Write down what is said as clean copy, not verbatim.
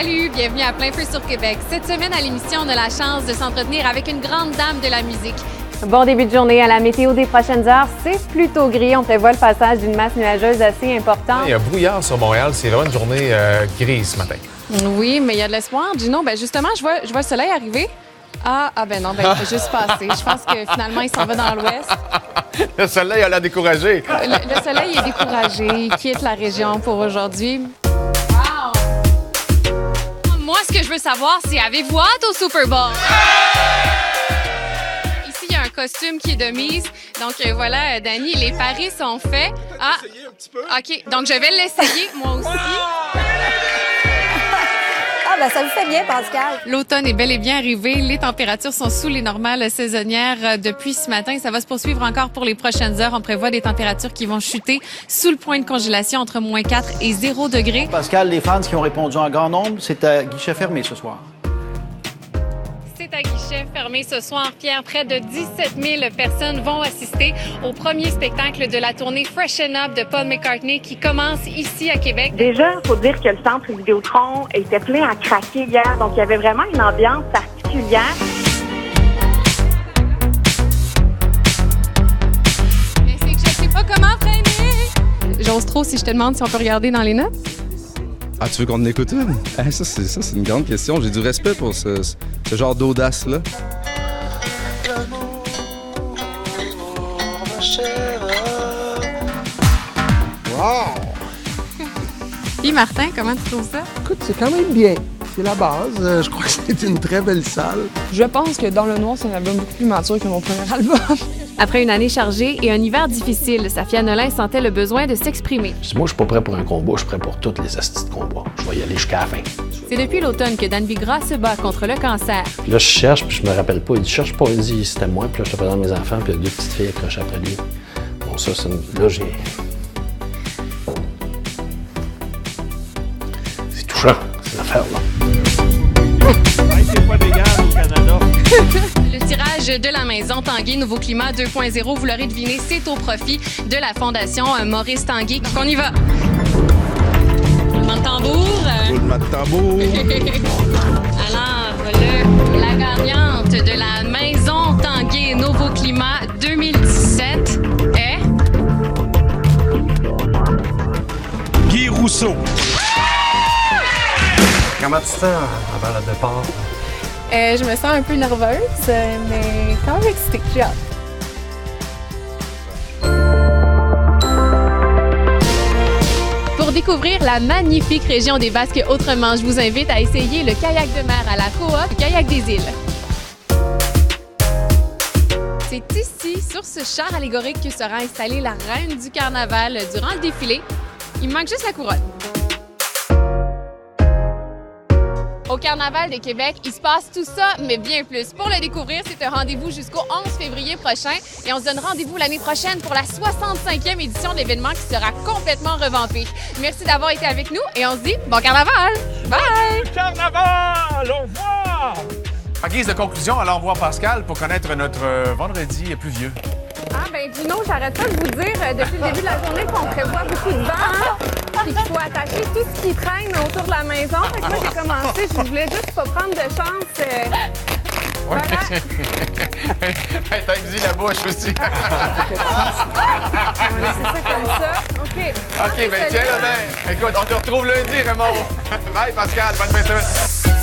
Salut, bienvenue à Plein Feu sur Québec. Cette semaine à l'émission, on a la chance de s'entretenir avec une grande dame de la musique. Bon début de journée. À la météo des prochaines heures, c'est plutôt gris. On prévoit le passage d'une masse nuageuse assez importante. Il y a brouillard sur Montréal. C'est vraiment une journée grise ce matin. Oui, mais il y a de l'espoir. Gino, justement, je vois le soleil arriver. Ben non, il faut juste passer. Je pense que finalement, il s'en va dans l'ouest. Le soleil a l'air découragé. Le soleil est découragé. Il quitte la région pour aujourd'hui. Moi, ce que je veux savoir, c'est avez-vous hâte au Super Bowl? Ici, il y a un costume qui est de mise. Donc, voilà, Dani, les paris sont faits. Essayer un petit peu. OK, donc je vais l'essayer, moi aussi. Ça vous fait bien, Pascal. L'automne est bel et bien arrivé. Les températures sont sous les normales saisonnières depuis ce matin. Ça va se poursuivre encore pour les prochaines heures. On prévoit des températures qui vont chuter sous le point de congélation entre moins 4 et 0 degrés. Pascal, les fans qui ont répondu en grand nombre, c'est à guichet fermé ce soir. C'est à guichet fermé ce soir, Pierre. Près de 17 000 personnes vont assister au premier spectacle de la tournée Freshen Up de Paul McCartney qui commence ici à Québec. Déjà, il faut dire que le centre Vidéotron était plein à craquer hier, donc il y avait vraiment une ambiance particulière. Mais c'est que je sais pas comment freiner. J'ose trop si je te demande si on peut regarder dans les notes. Ah, tu veux qu'on en écoute une? Ça, c'est une grande question. J'ai du respect pour ce genre d'audace-là. Wow! Puis Martin, comment tu trouves ça? Écoute, c'est quand même bien. C'est la base. Je crois que c'est une très belle salle. Je pense que Dans le Noir, c'est un album beaucoup plus mature que mon premier album. Après une année chargée et un hiver difficile, Safia Nolin sentait le besoin de s'exprimer. Moi, je suis pas prêt pour un combat, je suis prêt pour toutes les astis de combat. Je vais y aller jusqu'à la fin. C'est depuis l'automne que Dan Bigra se bat contre le cancer. Puis là, je cherche, puis je me rappelle pas. Il dit, cherche pas, il dit, c'était moi. Puis là, je te présente mes enfants, puis il y a 2 petites filles accrochées après lui. Bon, ça, là, j'ai... C'est touchant, cette affaire-là. C'est pas légal au Canada. Le tirage de la maison Tanguay Nouveau Climat 2.0, vous l'aurez deviné, c'est au profit de la Fondation Maurice Tanguay. Donc, on y va. Roulement de tambour. Roulement de tambour. Alors, la gagnante de la maison Tanguay Nouveau Climat 2017 est... Guy Rousseau. Comment tu te sens avant le départ? Je me sens un peu nerveuse, mais quand même excitée. J'ai hâte. Pour découvrir la magnifique région des Basques autrement, je vous invite à essayer le kayak de mer à la Coop Kayak des Îles. C'est ici, sur ce char allégorique, que sera installée la reine du carnaval durant le défilé. Il me manque juste la couronne. Au Carnaval de Québec, il se passe tout ça, mais bien plus. Pour le découvrir, c'est un rendez-vous jusqu'au 11 février prochain. Et on se donne rendez-vous l'année prochaine pour la 65e édition de l'événement qui sera complètement revampé. Merci d'avoir été avec nous et on se dit bon carnaval! Bye! Carnaval! Au revoir! En guise de conclusion, allons voir Pascal pour connaître notre vendredi pluvieux. Gino, j'arrête pas de vous dire depuis le début de la journée qu'on prévoit beaucoup de vent, puis qu'il faut attacher tout ce qui traîne autour de la maison. Fait que moi, j'ai commencé, je voulais juste pas prendre de chance. Voilà. T'as dit la bouche aussi. On va laisser ça comme ça. OK. OK, tiens là, écoute, on te retrouve lundi, Raymond. Bye, Pascal. Bonne fin de semaine.